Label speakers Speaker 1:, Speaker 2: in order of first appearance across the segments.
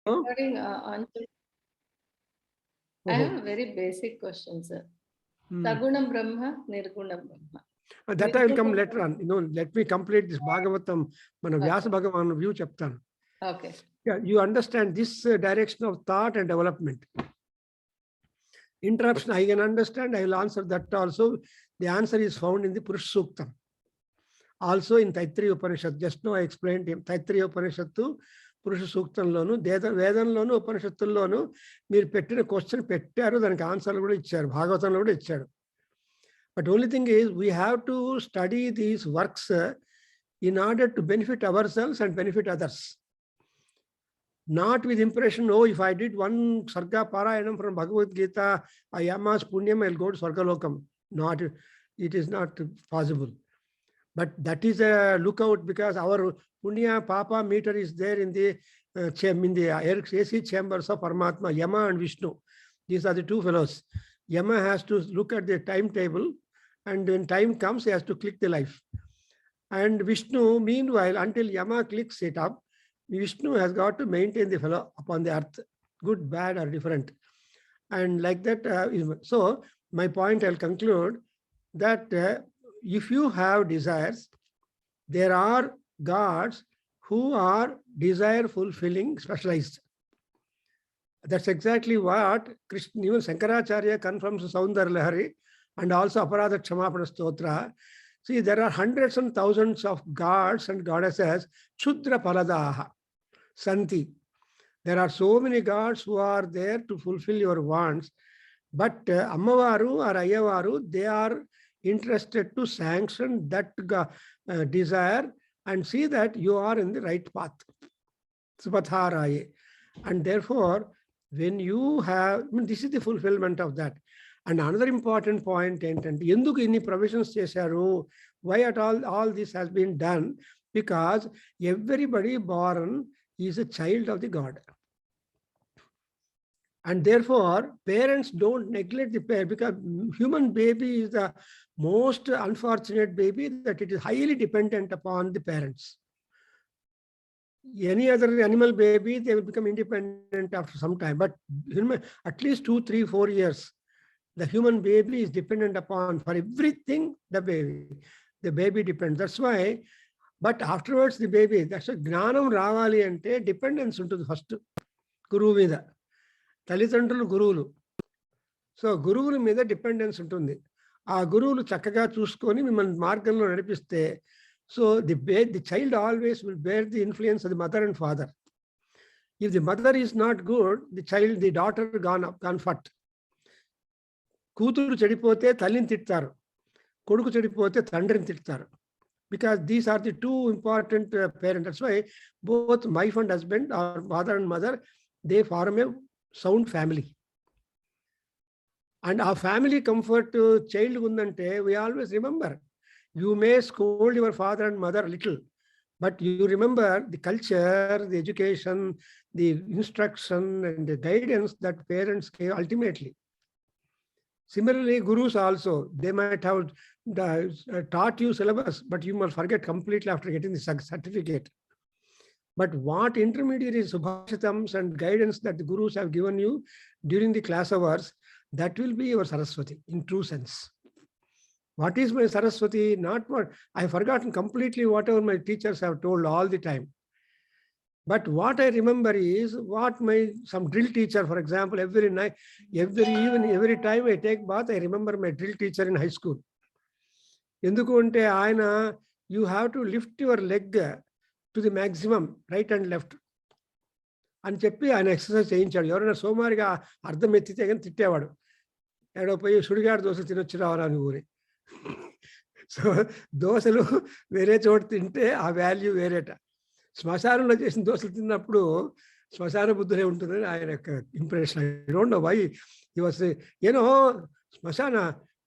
Speaker 1: Regarding answer, I have a very basic question, sir. Sagunam Brahma, Nirgunam Brahma.
Speaker 2: That I will come later on. Let me complete this Bhagavatam. Mana Vyasa Bhagavan view chapter.
Speaker 1: Okay.
Speaker 2: Yeah, you understand this direction of thought and development. Interruption, I can understand. I will answer that also. The answer is found in the Purush Suktam. Also in Taittiriya Upanishad. Just now I explained him. Taittiriya Upanishad to Purush Suktamlonu, Vedanlonu, Upanishadulonu, మీరు పెట్టిన question పెట్టారు, దానికి ఆన్సర్లు కూడా ఇచ్చారు, భాగవతంలో కూడా ఇచ్చాడు. But only thing is, we have to study these works in order to benefit ourselves and benefit others. Not with impression, oh, if I did one Sarga Parayanam from Bhagavad Gita, I am as Punyam, I'll go to Sargalokam. Not, it is not possible. But that is a lookout, because our Punya Papa meter is there in the AC chambers of Paramatma, Yama and Vishnu. These are the two fellows. Yama has to look at the timetable, and when time comes, he has to click the life. And Vishnu, meanwhile, until Yama clicks it up, Vishnu has got to maintain the fellow upon the earth, good, bad, or different. And like that, so my point, I'll conclude that if you have desires, there are gods who are desire fulfilling, specialized. That's exactly what Krishna, even Shankaracharya confirms Saundar Lahari and also Aparadha Kshamapana Stotra. See, there are hundreds and thousands of gods and goddesses, Chudra Paladaha, Santi. There are so many gods who are there to fulfill your wants, but Ammavaru or Ayyavaru, they are interested to sanction that desire and see that you are in the right path. Supatharaye. And therefore, when you have, this is the fulfillment of that. And another important point, enduku inni provisions chesaru, why at all this has been done? Because everybody born is a child of the God. And therefore, parents don't neglect the parent, because human baby is the most unfortunate baby, that it is highly dependent upon the parents. Any other animal baby, they will become independent after some time. But at least 2, 3, 4 years, the human baby is dependent upon, for everything, the baby depends. That's why, but afterwards the baby, that's a gnanam ravali ante dependence into the first Guru Veda. తల్లిదండ్రులు గురువులు. So గురువుల మీద dependence ఉంటుంది. ఆ గురువులు చక్కగా చూసుకొని మిమ్మల్ని మార్గంలో నడిపిస్తే, so the child always will bear the influence of the mother and father. If the mother is not good, the daughter gone phut. కూతురు చెడిపోతే తల్లిని తిడతారు, కొడుకు చెడిపోతే తండ్రిని తిడతారు. Because these are the two important parents. That's why both wife and husband, or father and mother, they form a sound family. And our family comfort child undante, we always remember, you may scold your father and mother a little, but you remember the culture, the education, the instruction and the guidance that parents gave ultimately. Similarly, gurus also, they might have taught you syllabus, but you must forget completely after getting the certificate. But what intermediary subhashitams and guidance that the gurus have given you during the class hours, that will be your Saraswati in true sense. What is my Saraswati? Not what I have forgotten completely whatever my teachers have told all the time. But what I remember is what some drill teacher, for example, every night, every evening, every time I take bath, I remember my drill teacher in high school. Enduku ante ayana, you have to lift your leg to the maximum, right and left. అని చెప్పి ఆయన exercise చేయించాడు. ఎవరైనా సోమారిగా అర్థం ఎత్తితే కానీ తిట్టేవాడు. ఎక్కడో పోయి సుడిగాడు దోశలు తినొచ్చి రావాలని ఊరి. సో దోశలు వేరే చోట తింటే ఆ వాల్యూ వేరేట. శ్మశానంలో చేసిన దోశలు తిన్నప్పుడు శ్మశాన బుద్ధులే ఉంటుందని ఆయన యొక్క impression. I don't know why he was ಏನೋ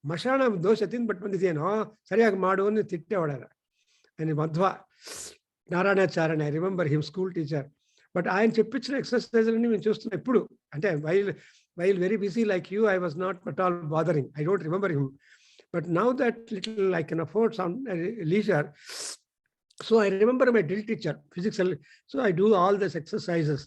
Speaker 2: ಮಶಾನ ದೋಸೆ ತಿಂದ್ಬಿಟ್ಟು ಬಂದಿದ್ದೇನೋ ಸರಿಯಾಗಿ ಮಾಡು అని తిట్టేవాడు ఆయన. ఆయన Madhva Narayanacharya, I remember him, school teacher. But ఆయన చెప్పించిన ఎక్సర్సైజ్లన్నీ మేము చూస్తున్నాం ఇప్పుడు. అంటే while very busy like you, I was not at all bothering. I don't remember him. But now that little I can afford some leisure, so I remember my drill teacher, physics. So I do all these exercises.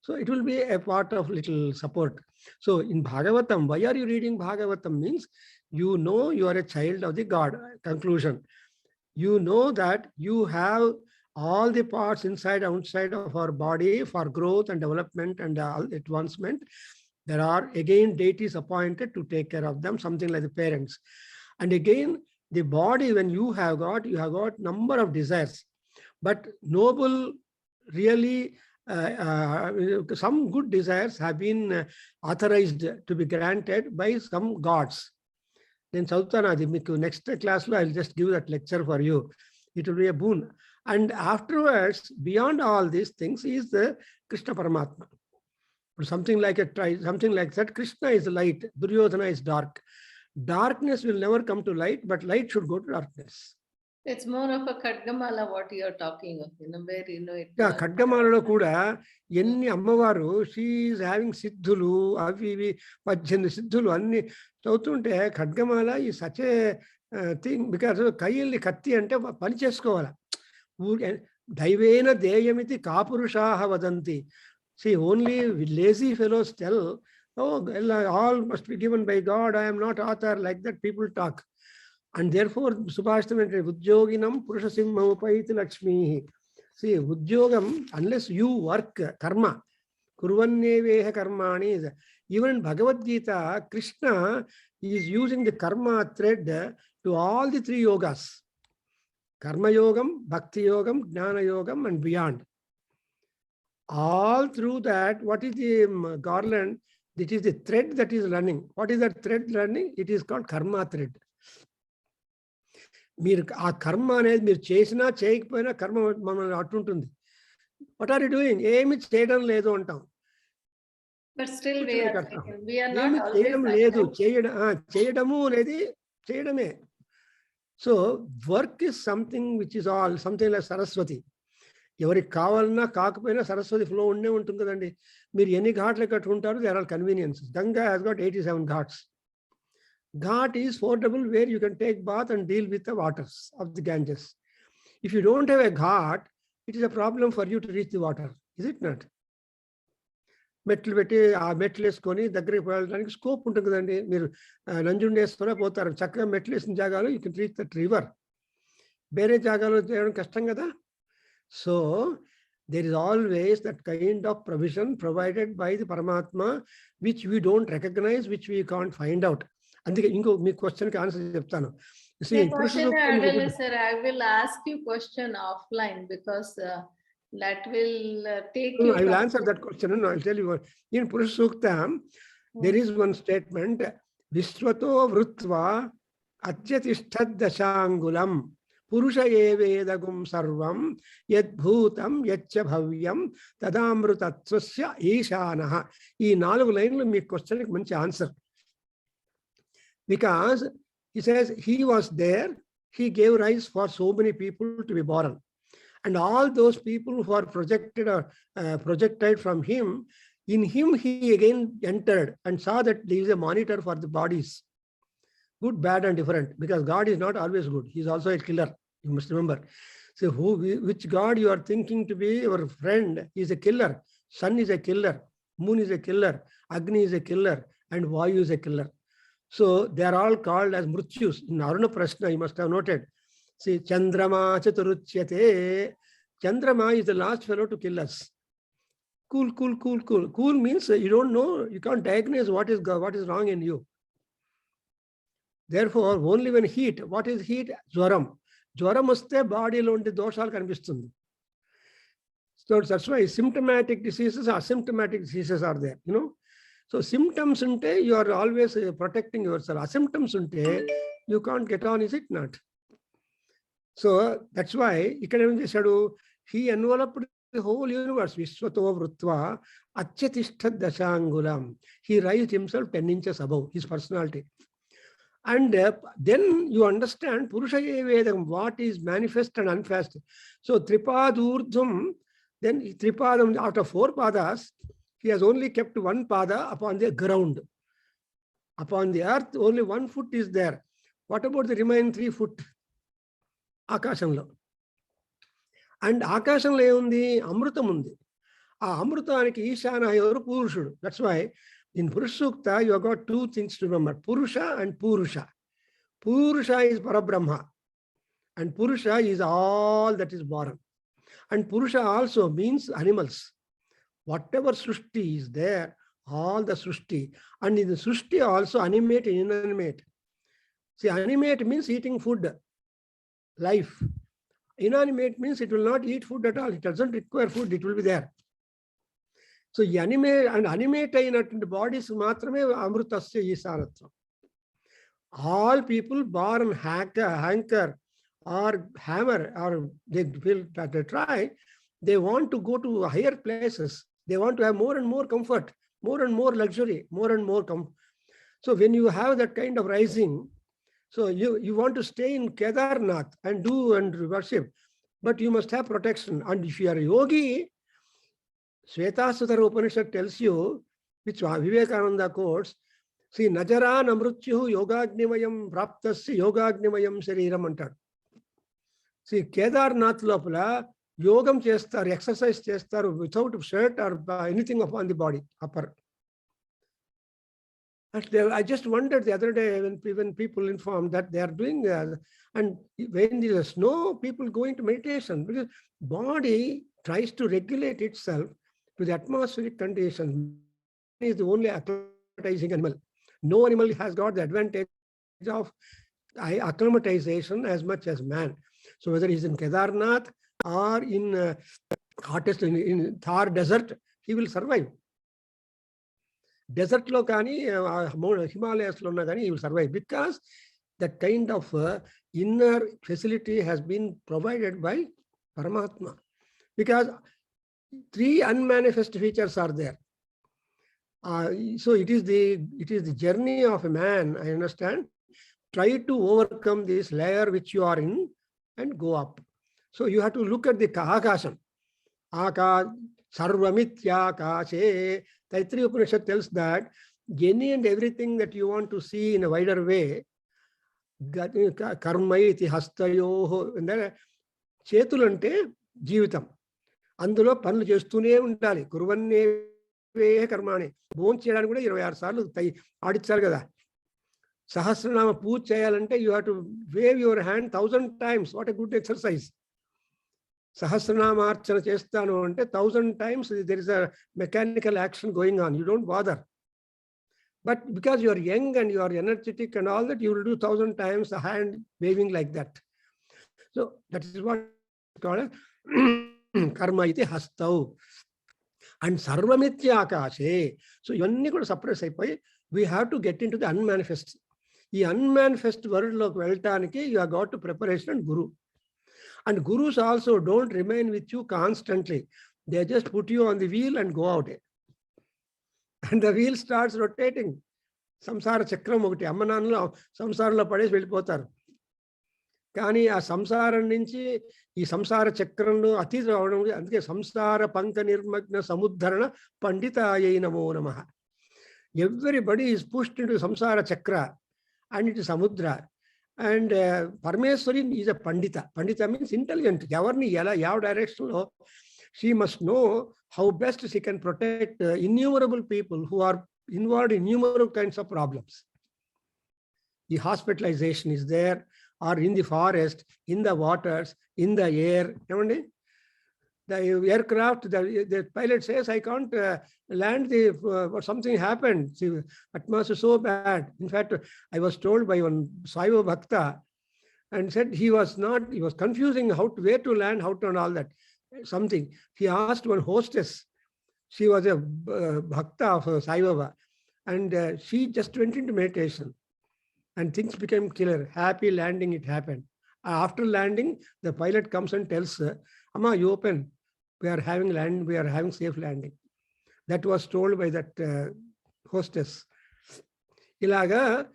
Speaker 2: So it will be a part of little support. So in Bhagavatam, why are you reading Bhagavatam? Means you know you are a child of the God. Conclusion. You know that you have all the parts inside, outside of our body for growth and development and advancement. There are again deities appointed to take care of them, something like the parents. And again, the body, when you have got number of desires, but noble, really, some good desires have been authorized to be granted by some gods. Then Sautanadi, next class, I'll just give that lecture for you. It will be a boon. And afterwards, beyond all these things, is the Krishna Paramatma. Something like that. Krishna is light, Duryodhana is dark. Darkness will never come to light, but light should go to darkness.
Speaker 1: It's more of a Khadgamala, what you are talking of, where it.
Speaker 2: Yeah, Khadgamala kuda, yenni ammavaru, she is having siddhulu, avivi, pajjandi siddhulu, anni. Chautunte, Khadgamala is such a thing, because kayilli katti ante pani cheskovala. Daivena deyamiti kapurushaha vadanti. See, only lazy fellows tell, oh, all must be given by God, I am not author, like that people talk. And therefore, Subhashtam, Udyoginam Purushasimha Upaiti Lakshmi. See, Udyogam, unless you work, karma, Kurvanneveha Karmani, even in Bhagavad Gita, Krishna is using the karma thread to all the three yogas. Karma Yogam, Bhakti Yogam, Jnana Yogam, and beyond. All through that, what is the garland? It is the thread that is running. What is that thread running? It is called karma thread. మీరు ఆ కర్మ అనేది మీరు చేసినా చేయకపోయినా కర్మ మనల్ని అట్టుంటుంది. What are you doing? ఏమి చేయడం లేదు అంటాం. ఏమి చేయడం లేదు, చేయడము అనేది చేయడమే. So work is something which is all something like Saraswati. ఎవరికి కావాలన్నా కాకపోయినా సరస్వతి ఫ్లో ఉండే ఉంటుంది కదండి. మీరు ఎన్ని ఘాట్లు కట్టుకుంటారు, there are conveniences. Ganga has got 87 ghats. Ghat is fordable where you can take bath and deal with the waters of the Ganges. If you don't have a ghat, it is a problem for you to reach the water, is it not? మెట్లు పెట్టి ఆ మెట్లు వేసుకొని దగ్గరికి వెళ్ళడానికి scope ఉంటుంది కదండి. మీరు నంజుండేశ్వర పోతారు, చక్కగా మెట్లు వేసిన జాగాలో you can reach that river. వేరే జాగాలో చేయడం కష్టం కదా. So there is always that kind of provision provided by the Paramatma which we don't recognize, which we can't find out. అందుకే ఇంకో మీ క్వశ్చన్ కి ఆన్సర్ చెప్తాను.
Speaker 1: Sir, I will ask you question offline because that will take you.
Speaker 2: I will answer that question and I will tell you. In Purusha Sukta, there is one statement: Vishwato vrutva atyatishthad dashangulam Purusha evedagum sarvam yadbhutam yaccha bhavyam tadamrutatsvasya ishanaha. ఈ 4 లైన్లు మీ question కి మంచి answer. Because he says he was there, he gave rise for so many people to be born. And all those people who are projected from him, in him he again entered and saw that there is a monitor for the bodies. Good, bad and different. Because God is not always good. He is also a killer. You must remember. So which God you are thinking to be your friend is a killer. Sun is a killer. Moon is a killer. Agni is a killer. And Vayu is a killer. So they are all called as mrutyus. In Aruna Prashna, you must have noted. See, Chandrama Chaturuchyate. Chandrama is the last fellow to kill us. Cool. Cool means you don't know, you can't diagnose what is wrong in you. Therefore, only when heat, what is heat? Jwaram. Jwaram vaste body lo unde doshalu kanipistundi. So that's why symptomatic diseases, asymptomatic diseases are there, So symptoms unte, you are always protecting yourself. Asymptoms unte, you can't get on, is it not? So that's why he enveloped the whole universe. Vishwato vrutva achyatishthad dashangulam. He raised himself 10 inches above his personality. And then you understand Purusha Vedam, what is manifest and unmanifest. So Tripadurdham, then Tripadam, out of 4 padas, he has only kept 1 pada upon the ground. Upon the earth, only 1 foot is there. What about the remaining 3 foot? Akashamlo. And Akashamlo undi, Amrutam undi. Amrutaniki Ishana evaru Purushudu. That's why in Purusha Sukta you have got two things to remember, Purusha and Purusha. Purusha is Parabrahma and Purusha is all that is born. And Purusha also means animals. Whatever Srushti is there, all the Srushti. And in the Srushti also animate and inanimate. See, animate means eating food, life. Inanimate means it will not eat food at all. It doesn't require food, it will be there. So animate and animate in the bodies matrame amrutasya isaratvam. All people born hanker or hammer or they will try, they want to go to higher places. They want to have more and more comfort, more and more luxury, more and more comfort. So when you have that kind of rising, so you want to stay in Kedarnath and do and worship, but you must have protection. And if you are a yogi, Svetasvatara Upanishad tells you, which Vivekananda quotes, see, Najara Namrutyu Yogagnimayam Praptasya Yogagnimayam Shariram antadu. See, Kedarnath lopala yogam chestar, exercise chestar without shirt or anything upon the body, upper. I just wondered the other day when people informed that they are doing, and when there is snow, people go into meditation because body tries to regulate itself to the atmospheric conditions. It is the only acclimatizing animal. No animal has got the advantage of acclimatization as much as man. So whether he's in Kedarnath or in hottest in Thar desert, he will survive. Desert lo kani, Himalayas lo kani, he will survive because that kind of inner facility has been provided by Paramatma. Because three unmanifest features are there. So it is the journey of a man, I understand. Try to overcome this layer which you are in and go up. So you have to look at the Akasham. Sarvamitya Kashe. Taittiriya Upanishad tells that any and everything that you want to see in a wider way, karma iti hastayoho, and chetulante జీవితం అందులో పనులు చేస్తూనే ఉండాలి కుర్వన్నేవే కర్మాణి భోజనం చేయడానికి కూడా 26 సార్లు ఆడిచ్చారు కదా సహస్రనామ పూజ చేయాలంటే you have to wave your hand 1000 times. What a good exercise. సహస్రనామార్చన చేస్తాను అంటే 1000 times there is a mechanical action going on. You don't bother. But because you are young and you are energetic and all that, you will do 1000 times the hand waving like that. So that is what is called karma iti hastau. And sarvamitya akashe. So ఇవన్నీ కూడా suppress అయిపోయి we have to get into the unmanifest. ఈ unmanifest world లోకి వెళ్ళటానికి you have got to preparation and guru. And gurus also don't remain with you constantly. They just put you on the wheel and go out. And the wheel starts rotating. Samsara chakram ఒకటి అమ్మనాన్నలో సంసారంలో పడేసి వెళ్ళిపోతారు. కానీ ఆ సంసారం నుంచి ఈ సంసార చక్రంలో అతీతం అవడం, అందుకే సంసార పంక నిర్మగ్న సముద్ధరణ పండితాయై నమో నమః. Everybody is pushed into samsara chakra and it is samudra. And Parmeshwari is a Pandita. Pandita means intelligent. Yavarni yala, yav direction lo, she must know how best she can protect innumerable people who are involved in numerous kinds of problems. The hospitalization is there, or in the forest, in the waters, in the air. The aircraft, the pilot says, I can't land, something happened. The atmosphere is so bad. In fact, I was told by one Saiva Bhakta and said he was confusing where to land, how to and all that. Something. He asked one hostess. She was a Bhakta of Saiva and she just went into meditation and things became clear. Happy landing, it happened. After landing, the pilot comes and tells her, Amma, you open. We are having safe landing. That was told by that hostess. Ilaga,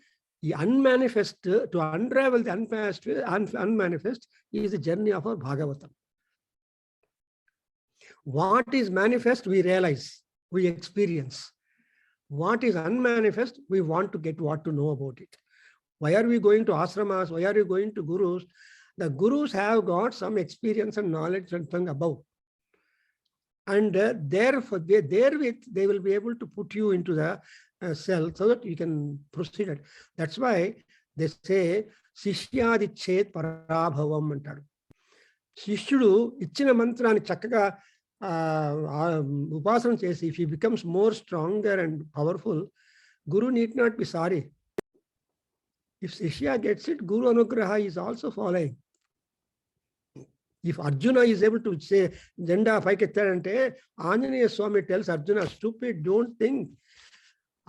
Speaker 2: the unmanifest, to unravel the unmanifest is the journey of our Bhagavatam. What is manifest, we realize, we experience. What is unmanifest, we want to get what to know about it. Why are we going to ashramas? Why are we going to gurus? The gurus have got some experience and knowledge and thing above. And therefore, therewith, they will be able to put you into the cell so that you can proceed it. That's why they say, Sishyadichet Parabhavam antaru. Shishyudu ichina mantrani chakkaga upasana chesi, if he becomes more stronger and powerful, Guru need not be sorry. If Shishya gets it, Guru Anugraha is also following. If Arjuna is able to say, Janda Paikettarante, Anjaneya Swami tells Arjuna, stupid, don't think.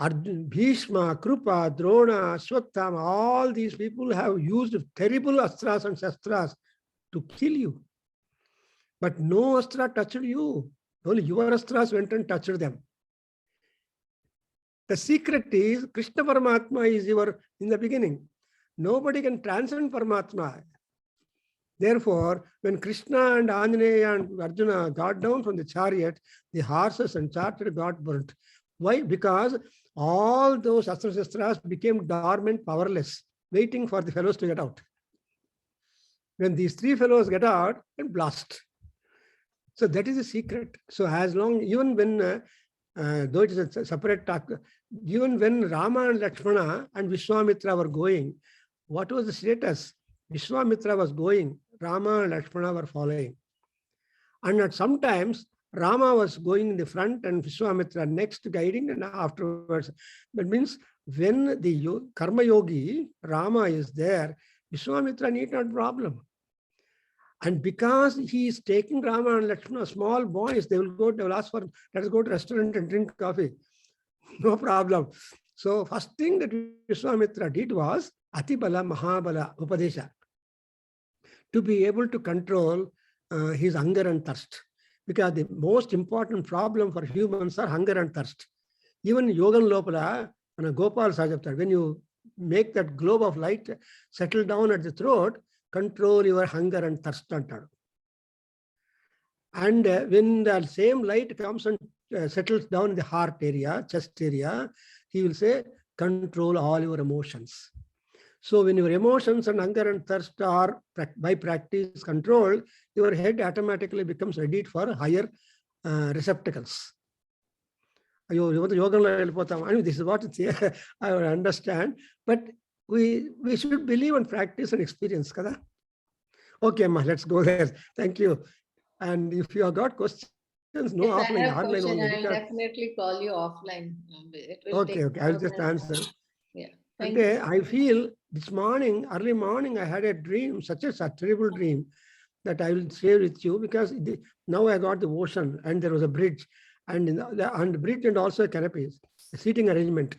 Speaker 2: Bhisma, Krupa, Drona, Ashwatthama, all these people have used terrible astras and shastras to kill you. But no astra touched you. Only your astras went and touched them. The secret is Krishna Paramatma is in the beginning. Nobody can transcend Paramatma. Therefore, when Krishna and Anjaneya and Arjuna got down from the chariot, the horses and chariot got burnt. Why? Because all those astra-shastras became dormant, powerless, waiting for the fellows to get out. When these three fellows get out, and blast. So that is the secret. So as long, even when, though it is a separate talk, even when Rama and Lakshmana and Vishwamitra were going, what was the status? Vishwamitra was going, Rama and Lakshmana were following. And sometimes Rama was going in the front and Vishwamitra next guiding, and afterwards. That means when the Karma Yogi, Rama is there, Vishwamitra need not problem. And because he is taking Rama and Lakshmana, small boys, they will ask for, let us go to restaurant and drink coffee. No problem. So first thing that Vishwamitra did was Atibala Mahabala Upadesha, to be able to control his hunger and thirst. Because the most important problem for humans are hunger and thirst. Even Yogan Lopala and Gopal Sajaptar, when you make that globe of light settle down at the throat, control your hunger and thirst. And when the same light comes and settles down in the heart area, chest area, he will say, control all your emotions. So when your emotions and hunger and thirst are by practice controlled, your head automatically becomes ready for higher receptacles. I mean, this is what it's here. I understand, but we should believe and practice and experience. Kada? Okay, Ma, let's go there. Thank you. And if you have got questions, no,
Speaker 1: yes,
Speaker 2: offline,
Speaker 1: I have
Speaker 2: online
Speaker 1: question.
Speaker 2: only.
Speaker 1: I will definitely call you offline. It will
Speaker 2: okay, I'll just answer.
Speaker 1: Yeah.
Speaker 2: And I feel this morning, early morning, I had a dream, such a terrible dream, that I will share with you, because now I got the ocean and there was a bridge, and the bridge and also a canopy, a seating arrangement.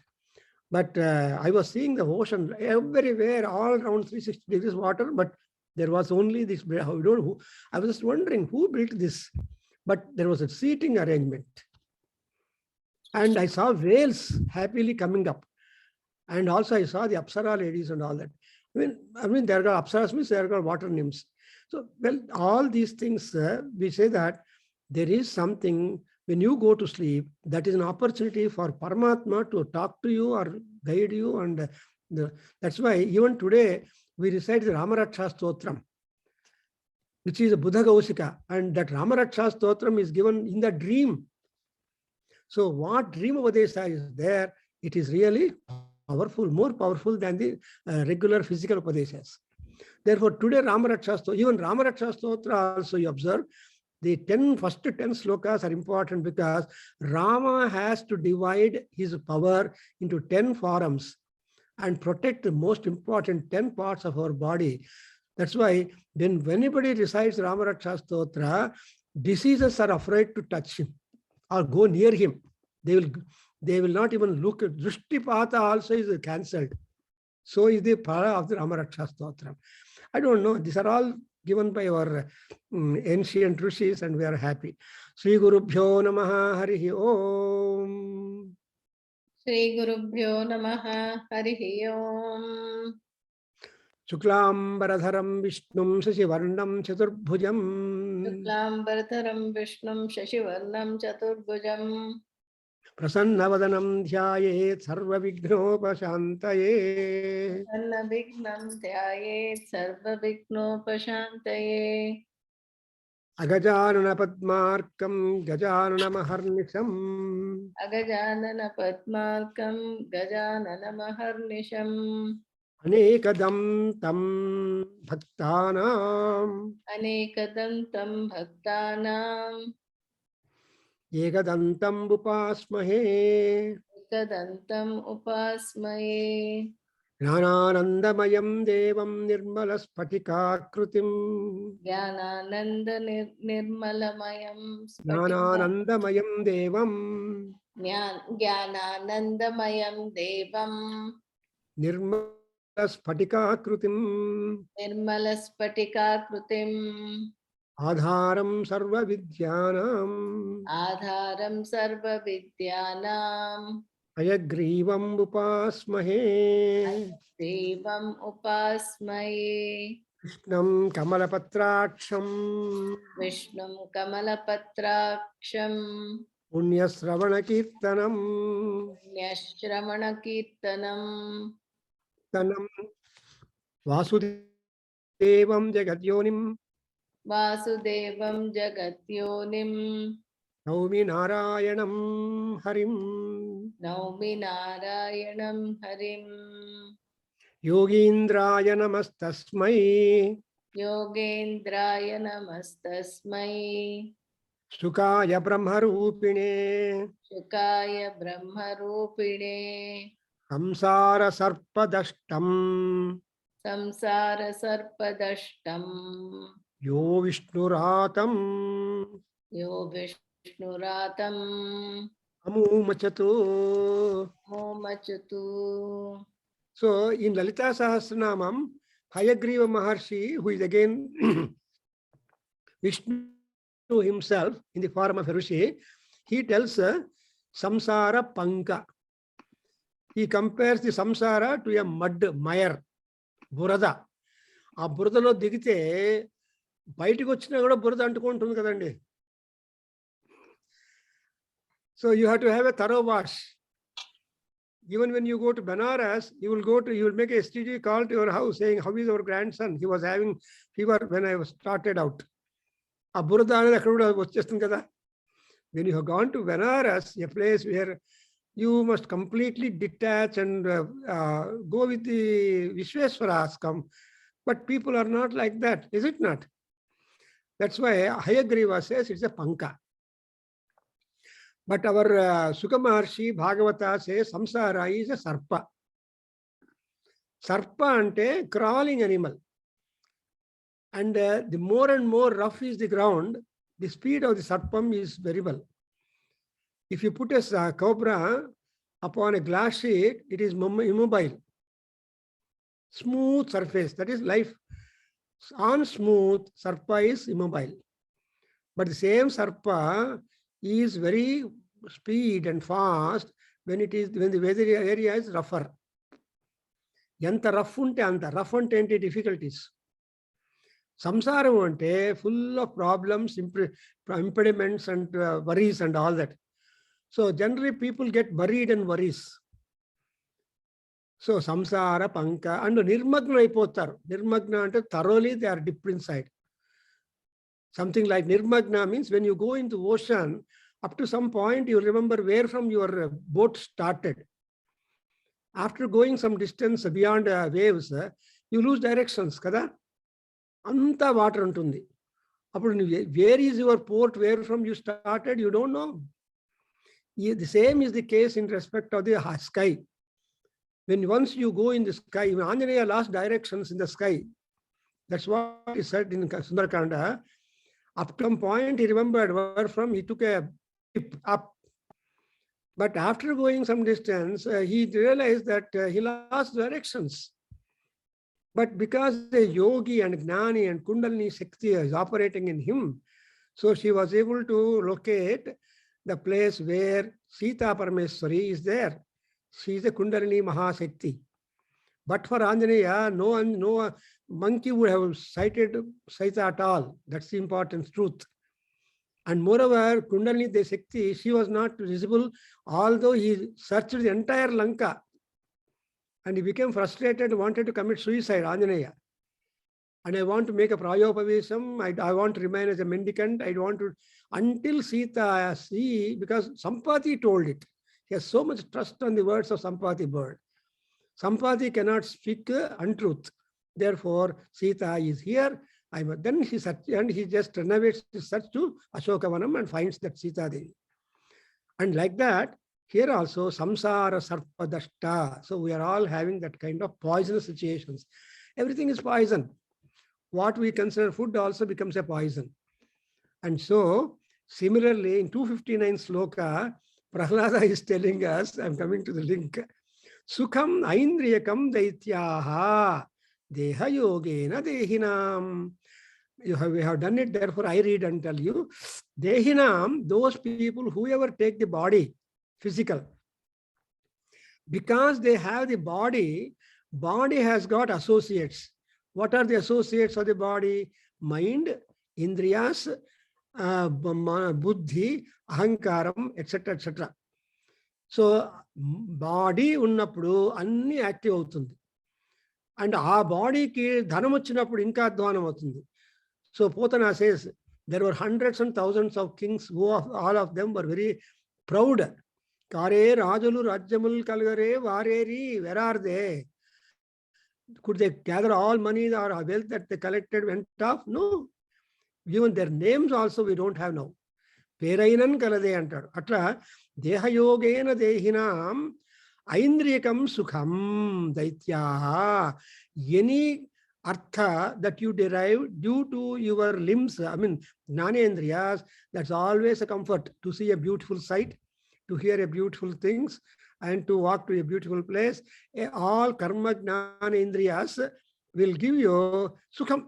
Speaker 2: But I was seeing the ocean everywhere, all around 360 degrees water, but there was only this bridge. I was just wondering who built this, but there was a seating arrangement. And I saw whales happily coming up. And also I saw the Apsara ladies and all that. I mean, there are Apsaras, means there are water nymphs. So, well, all these things, we say that there is something, when you go to sleep, that is an opportunity for Paramatma to talk to you or guide you. And that's why even today, we recite the Ramaraksha Stotram, which is a Buddha Gausika. And that Ramaraksha Stotram is given in the dream. So what dream Upadesha is there, it is really powerful, more powerful than the regular physical Upadeshas. Therefore, today Ramaraksha Stotra, even Ramaraksha Stotra also you observe, the first 10 slokas are important, because Rama has to divide his power into 10 forms and protect the most important 10 parts of our body. That's why when anybody recites Ramaraksha Stotra, diseases are afraid to touch him or go near him. They will not even look. Drishtipata also is cancelled. So is the para of the Ramaraksha Stotra. I don't know. These are all given by our ancient rishis, and we are happy. Sri Gurubhyo Namaha Harihi Om.
Speaker 1: Sri Gurubhyo Namaha Harihi Om.
Speaker 2: Shuklam Baradharam Vishnum Sasivarnam Chaturbhujam.
Speaker 1: Shuklam Baradharam Vishnum Sasivarnam Chaturbhujam.
Speaker 2: Prasannavadanam Dhyayet Sarva Vighnopashantaye.
Speaker 1: Prasanna Vignam Dhyayet Sarva Vignopashantaye.
Speaker 2: Agajanana Padmarkam Gajanana Maharnisham.
Speaker 1: Agajanana Padmarkam Gajanana Maharnisham.
Speaker 2: Anekadam Tam Bhaktanam.
Speaker 1: Anekadantam Bhaktanam.
Speaker 2: Ekadantam Upasmahe.
Speaker 1: Ekadantam Upasmaye.
Speaker 2: Jnananandamayam Devam Nirmalaspatikakrutim.
Speaker 1: Jnanananda Nirmalamayam Spatika.
Speaker 2: Jnananandamayam Devam
Speaker 1: Jnananandamayam Devam.
Speaker 2: Nirmalaspatikakrutim.
Speaker 1: Nirmalaspatikakrutim.
Speaker 2: Adharam Sarva Vidyanam.
Speaker 1: Adharam Sarva Vidyanam.
Speaker 2: Ayagrivam Upasmahe.
Speaker 1: Devam Upasmaye.
Speaker 2: Krishnam Kamalapatraksham.
Speaker 1: Vishnum Kamalapatraksham.
Speaker 2: Punyasravana Kirtanam.
Speaker 1: Nyashramana Kirtanam.
Speaker 2: Tanam Vasudevam Jagadyonim.
Speaker 1: Vasudevam Jagatyonim.
Speaker 2: Naumi Narayanam Harim.
Speaker 1: Naumi Narayanam Harim.
Speaker 2: Yogindraya Namastasmai.
Speaker 1: Yogendraya Namastasmai.
Speaker 2: Sukaya Brahmarupine.
Speaker 1: Shukaya Brahmarupine.
Speaker 2: Samsara Sarpadashtam.
Speaker 1: Samsara Sarpadashtam.
Speaker 2: Yo Vishnuratam.
Speaker 1: Yo Vishnuratam.
Speaker 2: Amumachatu.
Speaker 1: Momachatu.
Speaker 2: So in Lalita Sahasranamam, Hayagriva Maharshi, who is again Vishnu himself in the form of a Rishi, he tells Samsara Panka. He compares the Samsara to a mud, mire, Burada. ఆ బురదలో దిగితే బయటకు వచ్చినా కూడా బురద అంటుకుంటుంది కదండి. So you have to have a thorough wash. Even when you go to Benares, you will make a STD call to your house saying, how is our grandson? He was having fever when I was started out. ఆ బురద అనేది అక్కడ కూడా వచ్చేస్తుంది కదా. When you have gone to Benares, a place where you must completely detach and go with the Vishweswaras come. But people are not like that, is it not? That's why Hayagriva says it's a panka. But our Sukha Maharshi Bhagavata says Samsara is a sarpa. Sarpa ante crawling animal. And the more and more rough is the ground, the speed of the sarpam is variable. If you put a cobra upon a glass sheet, it is immobile. Smooth surface, that is life. On smooth, sarpa is immobile. But the same sarpa is very speed and fast when the weather area is rougher. Yanta rough unte anta, rough ante enti difficulties. Samsara ante full of problems, impediments and worries and all that. So generally people get buried in worries. So samsara panka and nirmagna aipotaru. Nirmagna ante thoroughly they are dipped inside. Something like nirmagna means when you go into ocean, up to some point you remember where from your boat started. After going some distance beyond waves, you lose directions kada. Anta water untundi. Where is your port, where from you started, you don't know. The same is the case in respect of the sky. When once you go in the sky, Anjaneya lost directions in the sky. That's what is said in Sundarakanda. Up to some point he remembered where from he took a trip up. But after going some distance, he realized that he lost directions. But because the yogi and gnani and kundalini shakti is operating in him, so she was able to locate the place where Sita Parameswari is there. She is a Kundalini Mahashakti. But for Anjaneya, no monkey would have sighted Sita at all. That's the important truth. And moreover, Kundalini the Shakti, she was not visible, although he searched the entire Lanka. And he became frustrated, wanted to commit suicide, Anjaneya. and I want to make a prayopavesam. I want to remain as a mendicant. I want to, until Sita see, because Sampati told it. He has so much trust on the words of Sampati bird. Sampati cannot speak untruth. Therefore, Sita is here. Then he just renovates his search to Ashokavanam and finds that Sita Devi. And like that, here also Samsara Sarpadashta. So we are all having that kind of poisonous situations. Everything is poison. What we consider food also becomes a poison. And so, similarly, in 259 sloka, Prahlada is telling us, I'm coming to the link, Sukham Aindriyakam Daityaha Deha Yogena Dehinam. We have done it, therefore I read and tell you. Dehinam, those people, whoever take the body, physical, because they have the body has got associates. What are the associates of the body? Mind, Indriyas, Buddhi, Ahankaram, etc. etc. So, body unnappudu anni active avutundi. And aa body ki dhanam vachinappudu inka adhvanam avutundi. So, Potana says, there were hundreds and thousands of kings who all of them were very proud. Kare Rajulu Rajamul Kalgare Vareri, where are they? Could they gather all money or wealth that they collected went off? No. Even their names also we don't have now. Perainan Kalade entered. Atra Deha Yogena Dehinam Aindriyakam Sukham Daityaha. Any artha that you derive due to your limbs, I mean, Jnanendriyas, that's always a comfort to see a beautiful sight, to hear a beautiful things, and to walk to a beautiful place. All karma jnanendriyas will give you sukham.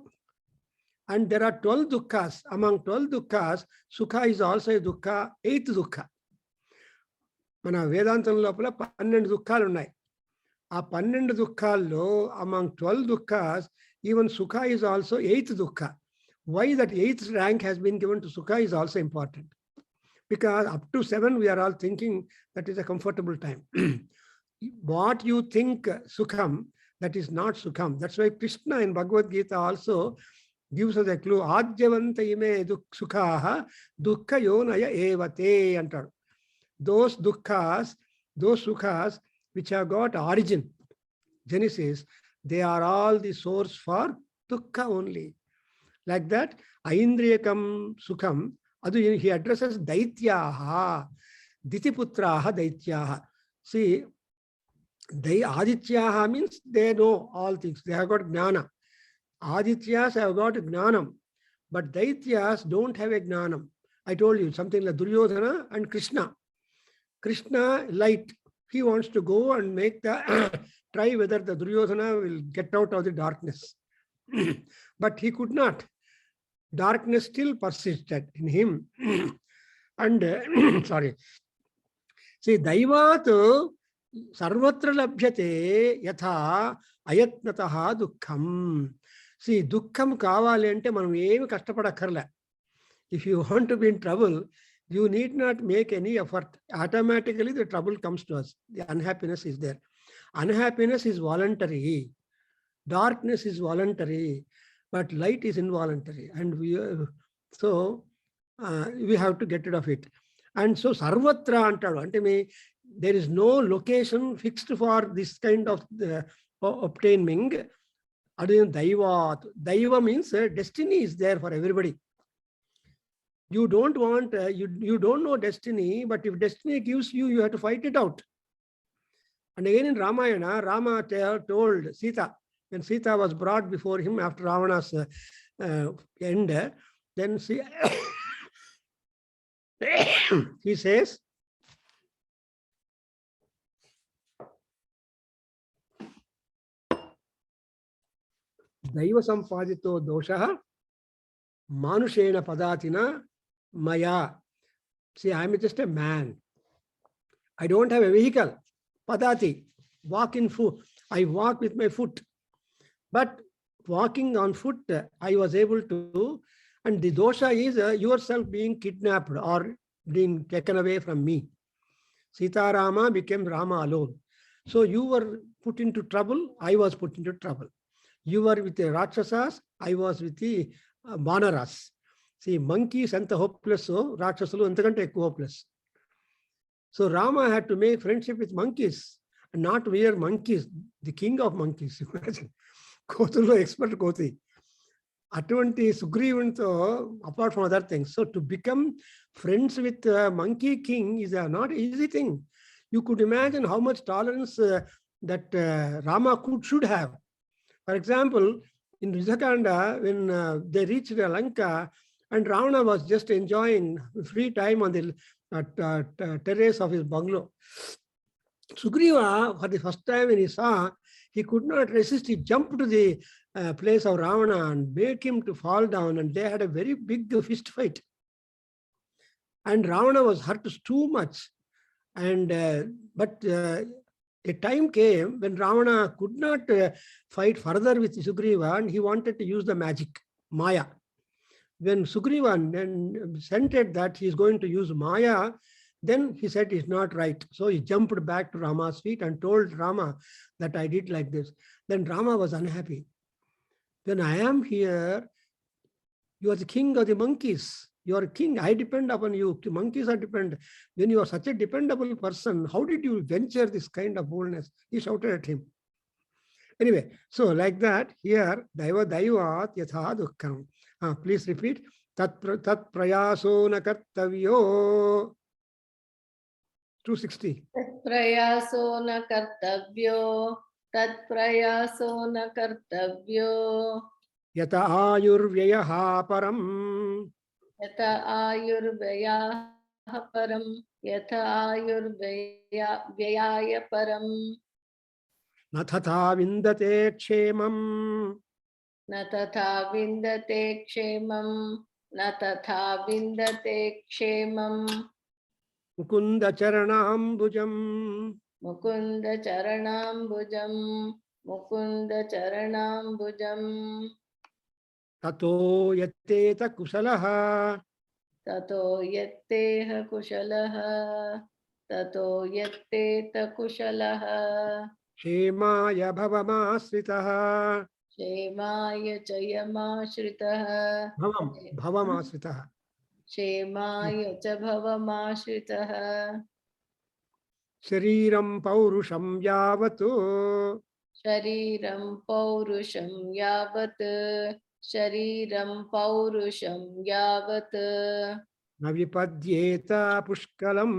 Speaker 2: And there are 12 dukkha. Among 12 dukkha, sukha is also a dukkha, 8th dukkha. Mana Vedantam lopala 12 dukkhalu unnai. A 12 dukkhallo, among 12 dukkha, even sukha is also 8th dukkha. Why that 8th rank has been given to sukha is also important. Because up to 7, we are all thinking that is a comfortable time. What you think sukham, that is not sukham. That's why Krishna in Bhagavad Gita also gives us a clue. Adhyavanta ime sukhaha dukkha yonaya evate antar. Those dukkhas, those sukhas which have got origin, genesis, they are all the source for dukkha only. Like that, Aindriyakam sukham. He addresses Daityaha, Ditiputraha Daityaha. See, Adityaha means they know all things. They have got Gnana. Adityas have got Gnanam. But Daityas don't have a Gnanam. I told you something like Duryodhana and Krishna. Krishna, light. He wants to go and make the try whether the Duryodhana will get out of the darkness. But he could not. Darkness still persisted in him. And sorry. See, Daivat sarvatra labhyate yatha ayatnataha dukkham. See, dukkham kavali ante manam emi kashtapadakkarla. If you want to be in trouble, you need not make any effort. Automatically the trouble comes to us. The unhappiness is there. Unhappiness is voluntary. Darkness is voluntary. But light is involuntary, and we have to get rid of it. And so sarvatra antadu ante me, there is no location fixed for this kind of obtaining. Adu daiva. Daiva means destiny is there for everybody. You don't want, you don't know destiny, but if destiny gives you, you have to fight it out. And again in Ramayana, Rama told Sita, when Sita was brought before him after Ravana's end, then he says, Daiva sampadito doshaha manushena padatina maya. See, I am just a man. I don't have a vehicle. Padati, walk in foot. I walk with my foot. But walking on foot, I was able to, and the dosha is yourself being kidnapped or being taken away from me. Sita Rama became Rama alone. So you were put into trouble, I was put into trouble. You were with the Rakshasas, I was with the Vanaras. See, monkeys and the hopeless, so Rakshasalu and the hopeless. So Rama had to make friendship with monkeys, and not mere monkeys, the king of monkeys. Imagine. Kotulo expert Koti. Atvanti Sugrivanto, apart from other things. So to become friends with monkey king is a not easy thing. You could imagine how much tolerance that Rama should have. For example, in Rizakanda, when they reached Lanka, and Ravana was just enjoying free time on the terrace of his bungalow. Sugriva, for the first time when he saw, he could not resist. He jumped to the place of Ravana and made him to fall down, and they had a very big fist fight. And Ravana was hurt too much. And but a time came when Ravana could not fight further with Sugriva, and he wanted to use the magic, Maya. When Sugriva scented that he is going to use Maya, then he said it's not right. So he jumped back to Rama's feet and told Rama that I did like this. Then Rama was unhappy. When I am here, you are the king of the monkeys. You are a king. I depend upon you. The monkeys are dependent. When you are such a dependable person, how did you venture this kind of boldness? He shouted at him. Anyway, so like that, here, Daiva Daivat Yatha Dukkham. Please repeat. Tat prayaso na kartavyo. 260.
Speaker 1: Tat prayaso na kartavyo. Tat prayaso na kartavyo.
Speaker 2: Yata ayurvyaha param.
Speaker 1: Yata ayurvyaha param. Yata ayurvyaya param.
Speaker 2: Na tatha vindate kshemam.
Speaker 1: Na tatha vindate kshemam. Na tatha vindate kshemam.
Speaker 2: Mukunda charanambujam.
Speaker 1: Mukunda charanambujam. Mukunda charanambujam.
Speaker 2: Tato yatteta kusalaha.
Speaker 1: Tato yatteha kushalaha. Tato yatteta kushalaha.
Speaker 2: Kshemaya bhavamasritaha.
Speaker 1: Kshemaya chayamashritah.
Speaker 2: Bhavamasritaha.
Speaker 1: Kshemaya cha bhavamashritah.
Speaker 2: Shariram paurusham yavatu.
Speaker 1: Shariram paurusham yavat. Shariram paurusham yavat.
Speaker 2: Navipadyeta pushkalam.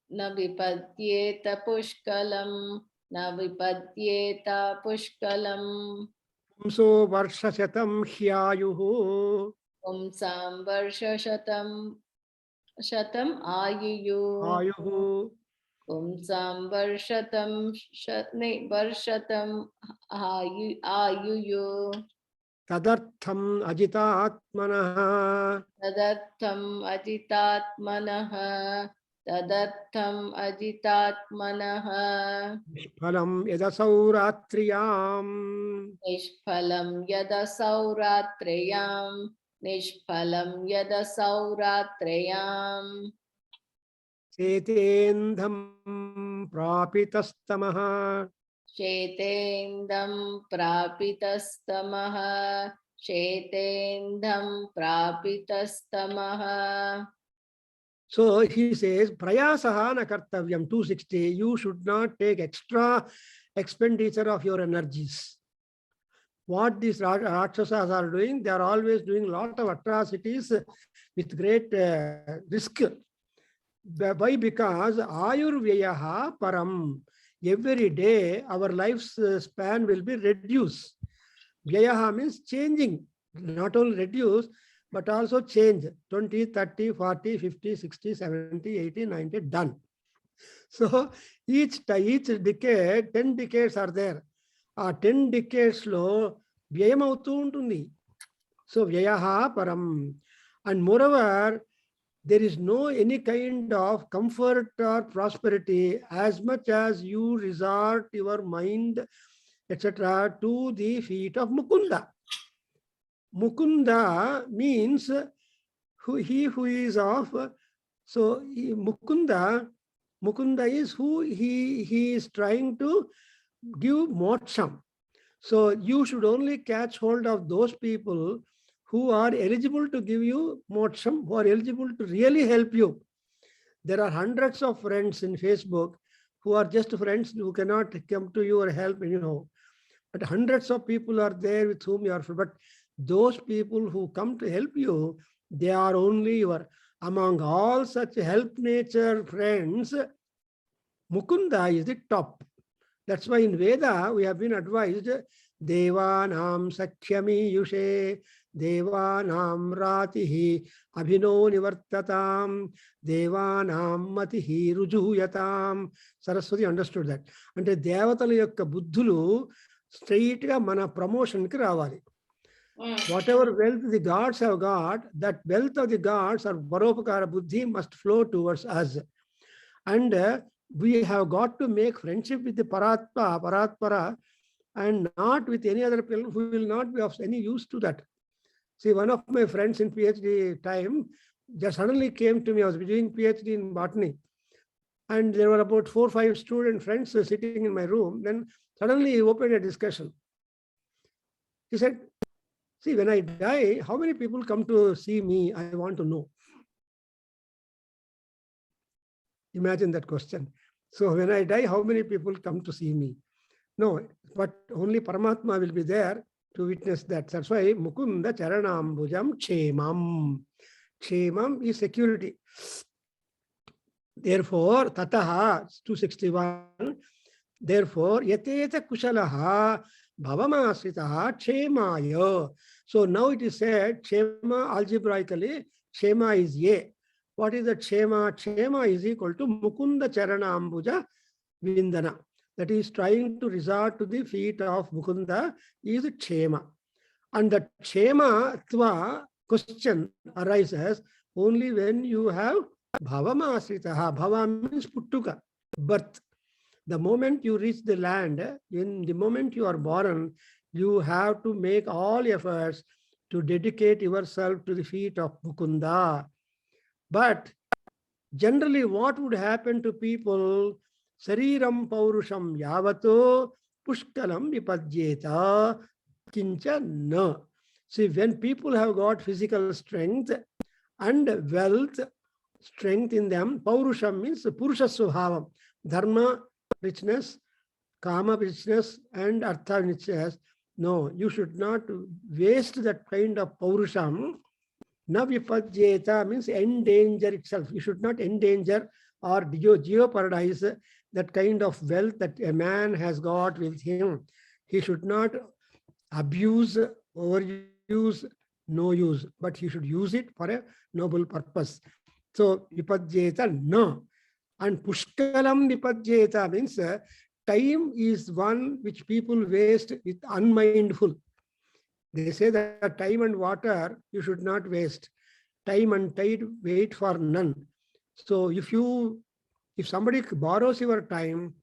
Speaker 1: Navipadyeta pushkalam. Navipadyeta pushkalam.
Speaker 2: Pumso varshasatam hyayuhu.
Speaker 1: Pumsam varsha shatam ayuyu.
Speaker 2: Ayuhu.
Speaker 1: Pumsam varshatam varshatam ayuyu.
Speaker 2: Tadartham ajitatmanaha.
Speaker 1: Tadattham ajitatmanaha. Tadattham ajitatmanaha.
Speaker 2: Nishphalam yadasauratriyam.
Speaker 1: Nishphalam yada sauratrayam. Nishphalam yada sauratrayam.
Speaker 2: Setendham prapitastamaha.
Speaker 1: Shetendam prapitastamaha. Shetendam prapitastamaha.
Speaker 2: So he says, prayasaha na kartavyam, 260. You should not take extra expenditure of your energies. What these Rakshasas are doing, they are always doing a lot of atrocities with great risk. Why? Because ayurvyaha param. Every day our life's span will be reduced. Vyayaha means changing, not only reduce, but also change. 20, 30, 40, 50, 60, 70, 80, 90, done. So each decade, 10 decades are there. 10 decades lo vyayam avutu untundi. So vyayaha param. And moreover, there is no any kind of comfort or prosperity as much as you resort your mind, etc., to the feet of Mukunda. Mukunda means he who is of. So Mukunda is who he is trying to give moksham. So you should only catch hold of those people who are eligible to give you moksham, who are eligible to really help you. There are hundreds of friends in Facebook who are just friends who cannot come to you or help anyhow. But hundreds of people are there with whom you are. But those people who come to help you, they are only your, among all such help nature friends, Mukunda is the top. That's why in Veda we have been advised, Devanam Sakhyami Yushe, Devanam Ratihi, Abhino Nivartatam, Devanam Matihi Rujuyatam. Saraswati understood that. And the Devatala yokka buddhulu straight ga mana promotion ki ravali. Whatever wealth the gods have got, that wealth of the gods or Paropakara Buddhi must flow towards us. And we have got to make friendship with the Paratma, Paratpara, and not with any other people who will not be of any use to that. See, one of my friends in PhD time just suddenly came to me. I was doing PhD in botany, and there were about 4 or 5 student friends sitting in my room. Then suddenly he opened a discussion. He said, see, when I die, how many people come to see me? I want to know. Imagine that question. So when I die, how many people come to see me? No, but only Paramatma will be there to witness that. That's why Mukunda Charanambujam Chemam. Chemam is security. Therefore, Tataha 261. Therefore, Yateta Kushalaha Bhavamasritaha Chemaya. So now it is said, Chema algebraically, Chema is Ye. What is the Chema? Chema is equal to Mukunda Charana Ambuja Vindana. That is trying to resort to the feet of Mukunda is Chema. And the Chema Tva question arises only when you have Bhavamasritaha. Bhava means Puttuka, birth. The moment you reach the land, in the moment you are born, you have to make all efforts to dedicate yourself to the feet of Mukunda. But generally, what would happen to people? Sariram paurusham yavato pushkalam vipadyeta kincha na. See, when people have got physical strength and wealth, strength in them, paurusham means purusha svabhavam, dharma, richness, kama, richness, and artha, richness. No, you should not waste that kind of paurusham. Na vipadyeta means endanger itself. You should not endanger or jeopardize that kind of wealth that a man has got with him. He should not abuse, overuse, no use, but he should use it for a noble purpose. So vipadyeta no. And pushkalam vipadyeta means time is one which people waste with unmindful. They say that time and water you should not waste. Time and tide wait for none. So if somebody borrows your time,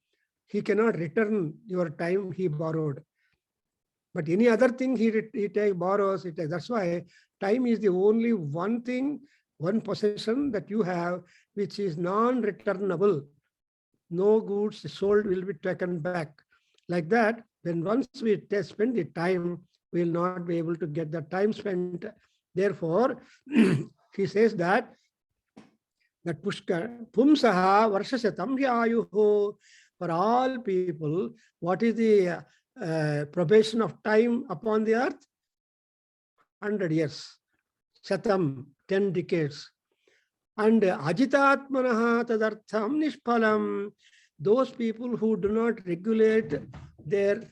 Speaker 2: he cannot return your time he borrowed. But any other thing he borrows, that's why time is the only one thing, one possession that you have which is non-returnable. No goods sold will be taken back. Like that, when once we spend the time, we will not be able to get the time spent. Therefore, he says that Pushkar, Pumsaha Varshasatam Yayuho, for all people, what is the probation of time upon the earth? 100 years. Shatam, 10 decades. And Ajitatmanaha Tadartham Nishpalam, those people who do not regulate their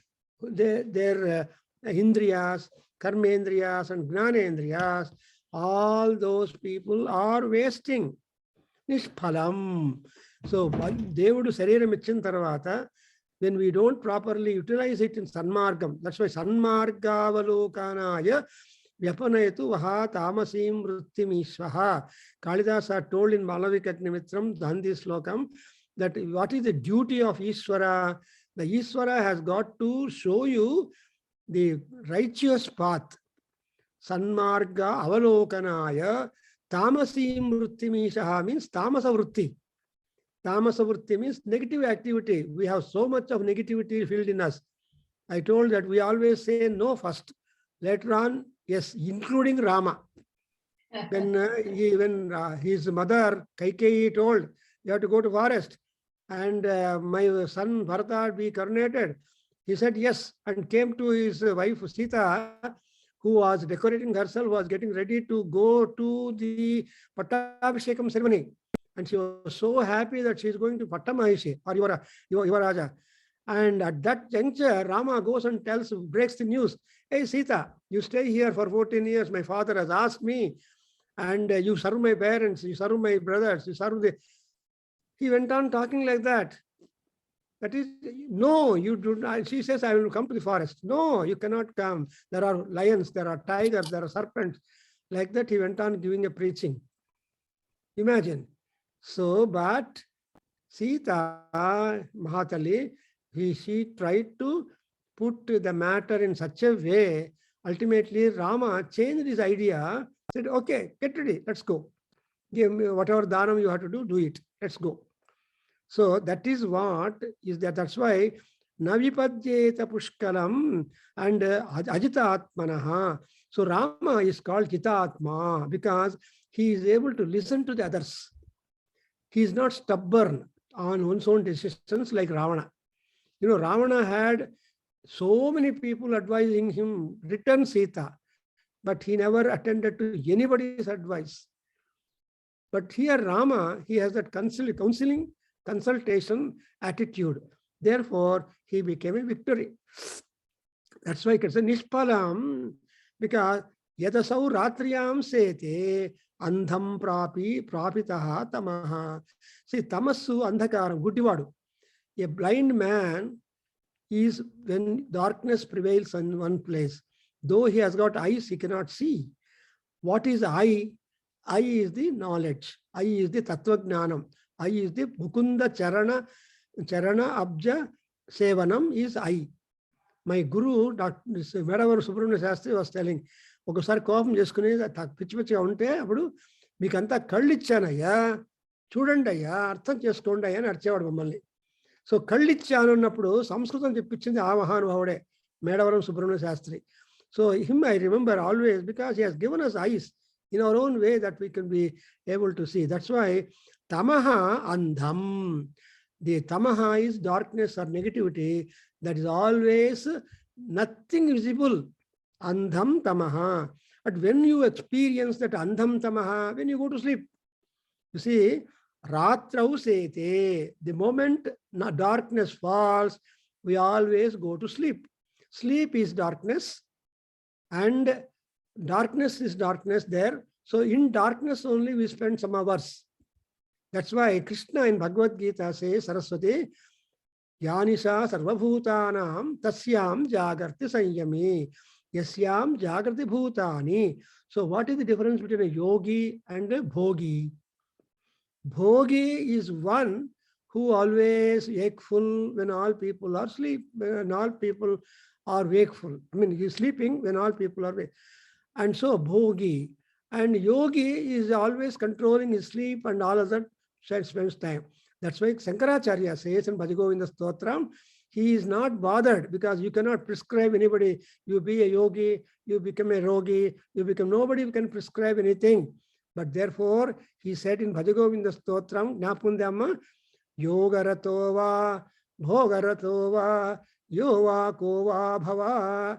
Speaker 2: Indriyas, Karmendriyas, and Gnanendriyas, all those people are wasting. Nishpalam. So, Devudu Sariram Ichin Tarvata, when we don't properly utilize it in Sanmargam, that's why Sanmargavalokanaya Vyapanetu Vaha Tamasim Vrittimishvaha. Kalidasa told in Malavikat Nimitram, Dandi Slokam, that what is the duty of Iswara? The Iswara has got to show you the righteous path. Sanmarga Avalokanaya Tamasim Vrittimishaha means Tamasa Vritti. Tamasa Vritti means negative activity. We have so much of negativity filled in us. I told that we always say no first. Later on, yes, including Rama. When his mother Kaikeyi told, you have to go to forest and my son Bharata be coronated, he said yes, and came to his wife Sita, who was decorating herself, was getting ready to go to the Pattabhishekam ceremony. And she was so happy that she is going to Pattamahishi or Yuvaraja. And at that juncture, Rama goes and breaks the news. Hey Sita, you stay here for 14 years. My father has asked me, and you serve my parents, you serve my brothers, you serve the... He went on talking like that. That is, no, you do not. She says, I will come to the forest. No, you cannot come. There are lions, there are tigers, there are serpents. Like that, he went on giving a preaching. Imagine. So, but Sita Mahatali, she tried to put the matter in such a way. Ultimately, Rama changed his idea, said, okay, get ready, let's go. Give me whatever dhanam you have to do it. Let's go. So that is what is that. That's why Navipadyeta Pushkalam and Ajita Atmanaha. So Rama is called Jitatma because he is able to listen to the others. He is not stubborn on one's own decisions like Ravana. You know, Ravana had so many people advising him, return Sita, but he never attended to anybody's advice. But here Rama, he has that counseling, consultation attitude. Therefore, he became a victory. That's why it's a Nishpalam, because Yadasau Ratriyam Sete Andham Prapitaha Tamaha. See, Tamasu Andhakaram, Guttivadu. A blind man is when darkness prevails in one place. Though he has got eyes, he cannot see. What is eye? Eye is the knowledge. Eye is the Tattva Jnanam. Eye is the Mukunda Charana Abja Sevanam is eye. My guru, Dr. Bhagavata Saptasati was telling, ఒకసారి కోపం చేసుకుని పిచ్చి పిచ్చిగా ఉంటే అప్పుడు మీకంతా కళ్ళు ఇచ్చానయ్యా, చూడండి అయ్యా, అర్థం చేసుకోండి అయ్యా అని అడిచేవాడు మమ్మల్ని. సో కళ్ళు ఇచ్చాను అన్నప్పుడు సంస్కృతం చెప్పించింది ఆ మహానుభావుడే Medavaram Subrahmanya Sastry. So him I remember always because he has given us eyes in our own way that we can be able to see. That's why tamaha andham. The tamaha is darkness or negativity that is always nothing visible. Andham tamaha. But when you experience that andham tamaha, when you go to sleep, you see, ratrau sete, the moment darkness falls, we always go to sleep. Sleep is darkness. And darkness is darkness there. So in darkness only we spend some hours. That's why Krishna in Bhagavad Gita says, Saraswati, Yanisha sarvabhutanam tasyam jagarti sanyami yasyam jagarti bhutani. So what is the difference between a yogi and a bhogi? Bhogi is one who always wakeful when all people are asleep, when all people are wakeful. I mean, he is sleeping when all people are awake. And so bhogi. And yogi is always controlling his sleep and all of that, spends time. That's why Shankaracharya says in Bhajagovinda Stotram, he is not bothered because you cannot prescribe anybody. You be a yogi, you become a rogi, you become nobody can prescribe anything. But therefore, he said in Bhajagovinda Stotram, Napundamma, Yogaratova, Bhogaratova, Yova kova bhava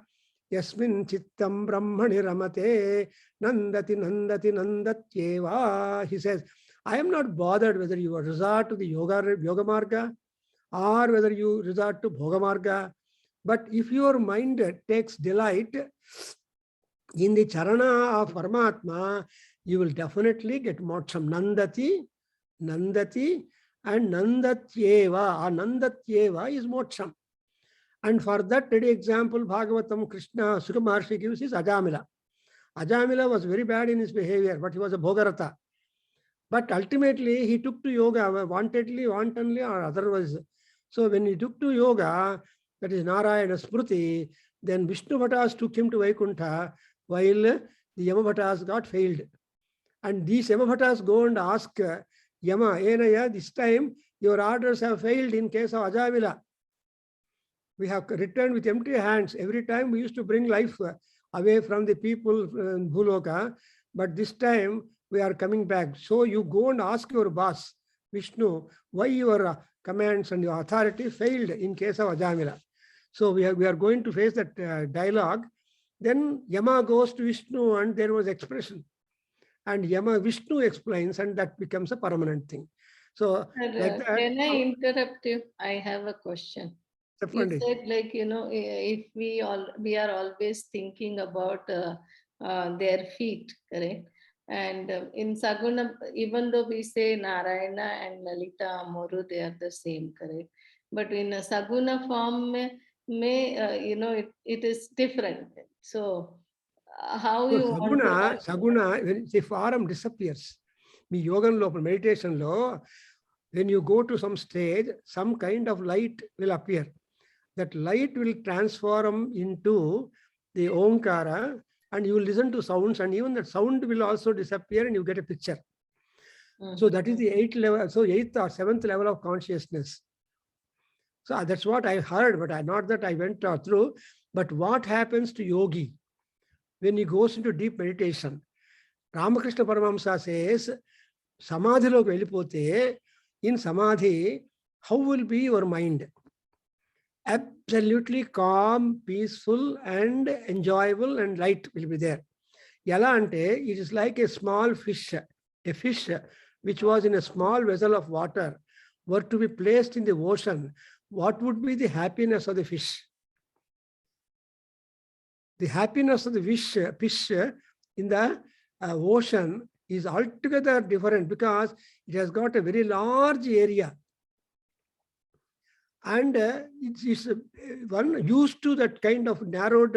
Speaker 2: yasmin chittam brahmani ramate nandati nandati nandatyeva. He says, I am not bothered whether you resort to the yoga marga or whether you resort to bhoga marga. But if your mind takes delight in the charana of Paramatma, you will definitely get moksham. Nandati, nandati, and nandatyeva. Nandatyeva is moksham. And for that ready example, Bhagavatam Krishna Sukha Maharshi gives is Ajamila. Ajamila was very bad in his behavior, but he was a Bhogarata. But ultimately, he took to yoga, wantonly or otherwise. So when he took to yoga, that is Narayana Smriti, then Vishnu Bhattas took him to Vaikuntha, while the Yama Bhattas got failed. And these Yama Bhattas go and ask Yama, Enaya, this time your orders have failed in case of Ajamila. We have returned with empty hands. Every time we used to bring life away from the people in Bhuloka, but this time we are coming back. So you go and ask your boss, Vishnu, why your commands and your authority failed in case of Ajamila. So we are going to face that dialogue. Then Yama goes to Vishnu and there was expression. And Yama Vishnu explains and that becomes a permanent thing. So like that.
Speaker 1: Can I interrupt you? I have a question.
Speaker 2: Definitely.
Speaker 1: You said, like, if we are always thinking about their feet, correct? And in Saguna, even though we say Narayana and Lalita Amoru, they are the same, correct? But in a Saguna form, it is different. So how
Speaker 2: So
Speaker 1: you want to...
Speaker 2: Saguna, when the form disappears. The yoga meditation law, when you go to some stage, some kind of light will appear. That light will transform into the Omkara, and you will listen to sounds, and even that sound will also disappear and you get a picture. So that is the 8th level, so 8th or 7th level of consciousness. So that's what I heard, but not that I went through. But what happens to yogi when he goes into deep meditation? Ramakrishna Paramahamsa says, Samadhi loki vellipote, in Samadhi, how will be your mind? Absolutely calm, peaceful, and enjoyable, and light will be there. Yala ante, it is like a small fish, a fish which was in a small vessel of water, were to be placed in the ocean. What would be the happiness of the fish? The happiness of the fish in the ocean is altogether different because it has got a very large area. And it's one used to that kind of narrowed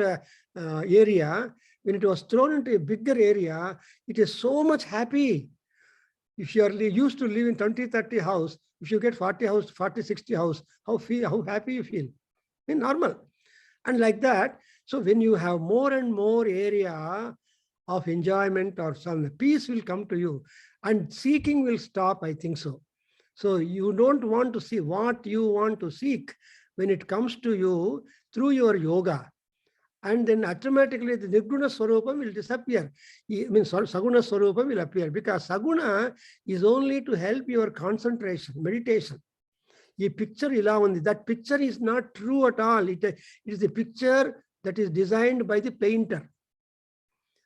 Speaker 2: area. When it was thrown into a bigger area, it is so much happy. If you are used to live in 20, 30 house, if you get 40 house, 40, 60 house, how happy you feel? I mean, normal. And like that, so when you have more and more area of enjoyment or some peace will come to you and seeking will stop, I think so. So you don't want to see what you want to seek when it comes to you through your yoga. And then automatically the Nirguna Swarupa will disappear. I mean, Saguna Swarupa will appear because Saguna is only to help your concentration, meditation. A picture that picture is not true at all. It is a picture that is designed by the painter.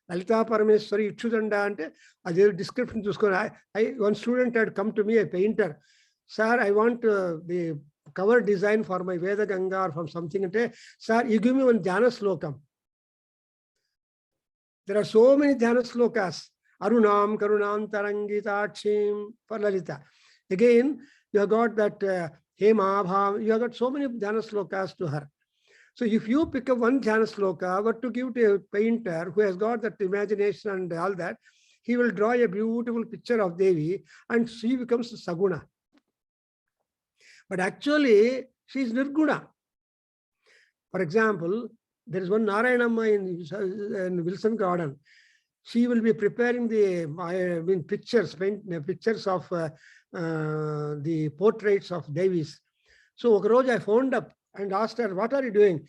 Speaker 2: Lalita Parameswari Ichudanda ante ade description chuskoni. One student had come to me, a painter. Sir, I want the cover design for my Veda Ganga or from something. Sir, you give me one Dhyana Slokam. There are so many Dhyana Slokas. Arunam Karunam Tarangitachim for Lalita. Again, you have got that Hema Bhav. You have got so many Dhyana Slokas to her. So if you pick up one Dhyana Sloka, what to give to a painter who has got that imagination and all that, he will draw a beautiful picture of Devi and she becomes Saguna. But actually, she is Nirguna. For example, there is one Narayanamma in Wilson Garden. She will be preparing the pictures of the portraits of Devis. So Okaroj, I phoned up and asked her, what are you doing?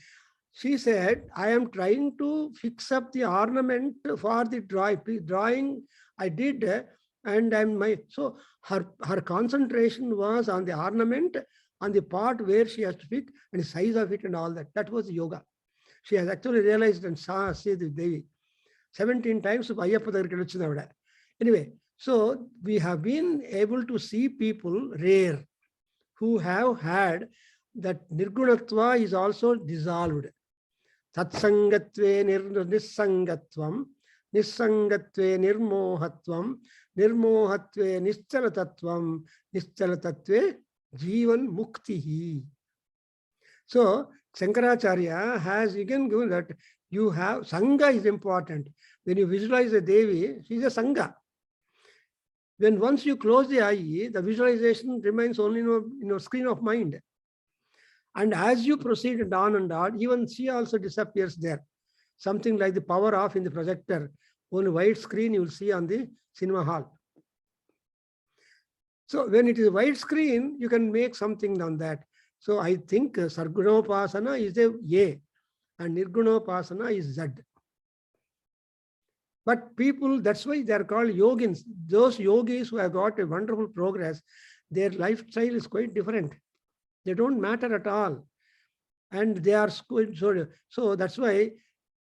Speaker 2: She said, I am trying to fix up the ornament for the drawing I did. And so her concentration was on the ornament, on the part where she has to fit and the size of it and all that. That was yoga. She has actually realized and see the Devi 17 times. Anyway, so we have been able to see people rare who have had that Nirgunatva is also dissolved. Tatsangatve nissangatvam, nissangatve nirmohatvam, nirmohatve nischalatatvam, nischalatatve jivan muktihi. So Shankaracharya has again given that you have Sangha is important. When you visualize a Devi, she is a Sangha. When once you close the eye, the visualization remains only in your screen of mind. And as you proceed on and on, even she also disappears there. Something like the power off in the projector. Only white screen you will see on the cinema hall. So when it is a white screen, you can make something on that. So I think Sargunopasana is A and Nirgunopasana is Z. But people, that's why they are called yogins. Those yogis who have got a wonderful progress, their lifestyle is quite different. They don't matter at all. And they are so that's why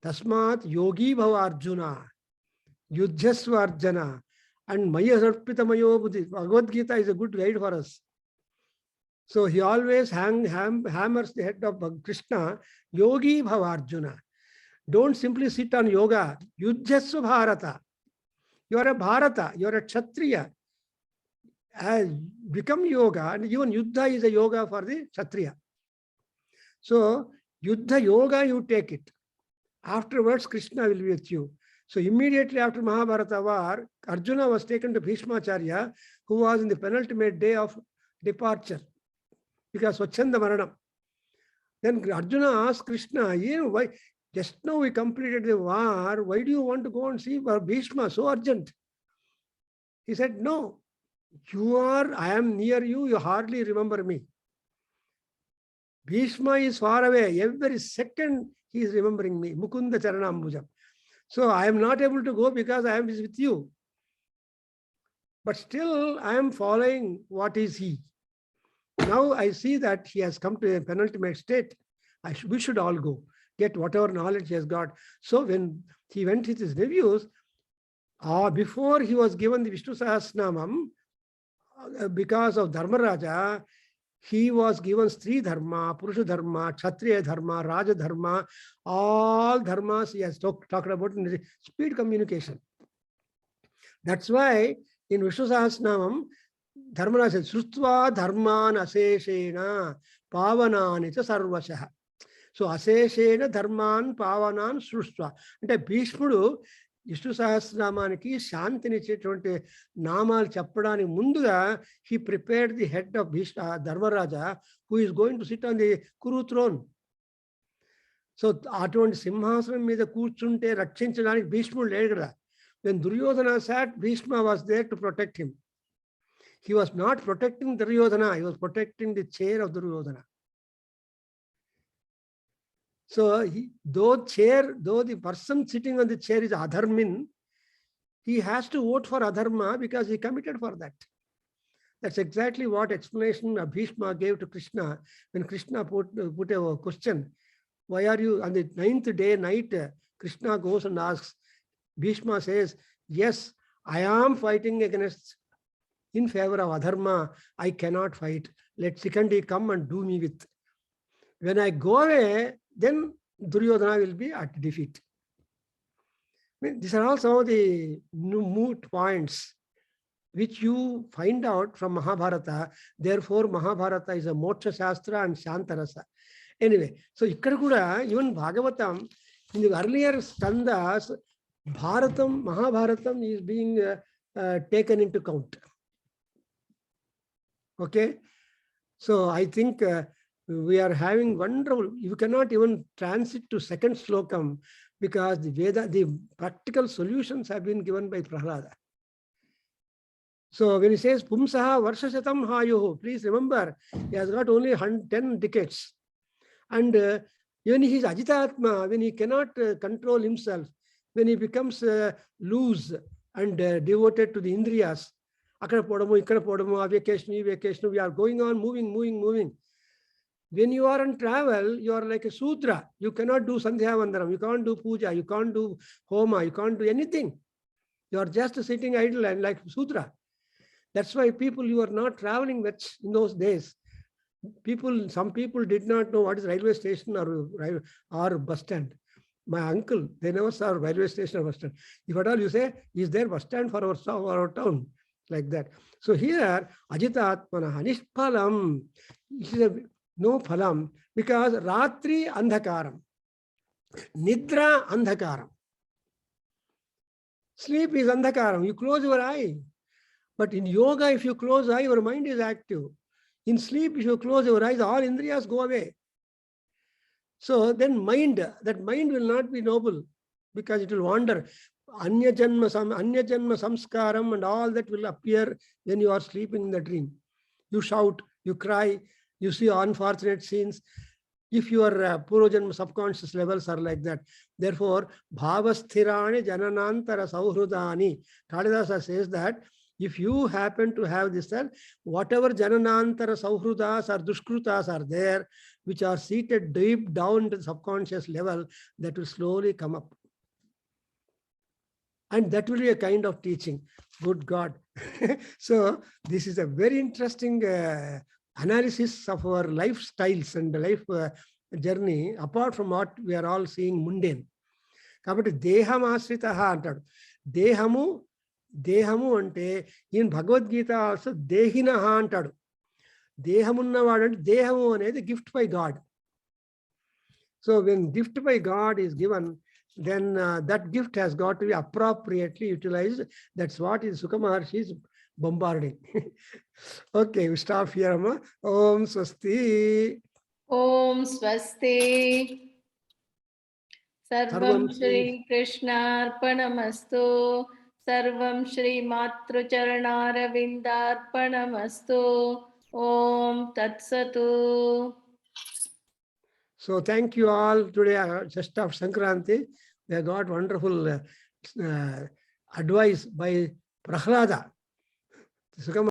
Speaker 2: Tasmat Yogi Bhava Arjuna, Yudhyasva Arjuna, and Maya Sarpita Mayo Buddhi. Bhagavad Gita is a good guide for us. So he always hammers the head of Krishna, Yogi Bhava Arjuna. Don't simply sit on yoga. Yudhyasva Bharata. You are a Bharata, you are a Kshatriya. Become yoga, and even Yuddha is a yoga for the Kshatriya. So, Yuddha yoga, you take it. Afterwards, Krishna will be with you. So, immediately after Mahabharata war, Arjuna was taken to Bhismacharya, who was in the penultimate day of departure, because Swachanda Maranam. Then Arjuna asked Krishna, why? Just now we completed the war. Why do you want to go and see Bhisma? So urgent. He said, no, I am near you. You hardly remember me. Bhisma is far away. Every second he is remembering me. Mukunda Charanambujam. So I am not able to go because I am with you. But still I am following what is he. Now I see that he has come to a penultimate state. We should all go. Get whatever knowledge he has got. So when he went with his reviews, before he was given the Vishnu Sahasranamam, because of Dharmaraja, he was given Stri Dharma, Purusha Dharma, Kshatriya Dharma, Raja Dharma, all dharmas he has talked about in the speed communication. That's why in Vishnu Sahasranamam, Dharmaraja said, Srutva Dharman Aseshena Pavanani cha Sarvashaha. So Aseshena Dharman Pavanan Srutva. And Bhishmudu, Vishnu Sahasranamaniki Shantinicheటువంటి నామాలు చెప్పడానికి ముందుగా he prepared the head of Dharmaraja, who is going to sit on the Kuru throne. So అటువంటి సింహాసనం మీద కూర్చుంటే రక్షించడానికి భీష్ముడు లేడు కదా. When Duryodhana sat, Bhishma was there to protect him. He was not protecting Duryodhana, he was protecting the chair of Duryodhana. So though the person sitting on the chair is adharmin, he has to vote for adharma because he committed for that. That's exactly what explanation Bhishma gave to Krishna when Krishna put a question. Why are you on the 9th day night? Krishna goes and asks. Bhishma says, yes, I am fighting in favor of adharma. I cannot fight. Let Sikandi come and do me with. When I go away, then Duryodhana will be at defeat. These are all some of the moot points which you find out from Mahabharata. Therefore, Mahabharata is a Moksha Shastra and Shantarasa. Anyway, so ikkada kuda, even Bhagavatam, in the earlier standas, Mahabharatam is being taken into count. Okay? So I think we are having wonderful, you cannot even transit to second slokam because the Veda, the practical solutions have been given by Prahlada. So when he says Pumsaha Varshasatam Hayuhu, please remember, he has got only 10 decades. And when he is Ajitatma, when he cannot control himself, when he becomes loose and devoted to the Indriyas, Akkada podamu, ikkada podamu, vacation, we are going on, moving. When you are on travel, you are like a Sudra. You cannot do Sandhya Vandanam, you can't do Puja, you can't do Homa, you can't do anything. You are just sitting idle and like Sudra. That's why you are not traveling much in those days. Some people did not know what is railway station or bus stand. My uncle, they never saw railway station or bus stand. If at all you say, is there bus stand for our town? Like that. So here, Ajita Atmana, Nishpalam, no phalam, because Ratri Andhakaram, Nidra Andhakaram. Sleep is Andhakaram, you close your eye. But in yoga, if you close eye, your mind is active. In sleep, if you close your eyes, all Indriyas go away. So then that mind will not be noble because it will wander. Anya Janma Samskaram and all that will appear when you are sleeping in the dream. You shout, you cry, You see unfortunate scenes. If your Purojanma subconscious levels are like that, therefore, bhavasthirani jananantara sauhrudani. Kalidasa says that if you happen to have this, whatever jananantara sauhrudas or dushkrutas are there, which are seated deep down to the subconscious level, that will slowly come up. And that will be a kind of teaching. Good God. So this is a very interesting analysis of our lifestyles and life journey, apart from what we are all seeing mundane. కాబట్టి దేహం ఆశ్రిత అంటాడు. దేహము అంటే ఈయన Bhagavad Gita also దేహిన అంటాడు. దేహమున్నవాడు అంటే దేహము అనేది gift by God. So when gift by God is given, then that gift has got to be appropriately utilized. That's what is Sukha Maharshi is bombarding. Okay, we stop here, Amma. Om Swasti.
Speaker 1: Om Swasti. Sarvam Shri Krishnarpanamastu. Sarvam Shri Matrucharanaravindarpanamastu. Om Tatsatu.
Speaker 2: So thank you all. Today, just after Sankranti, we have got wonderful advice by Prahlada.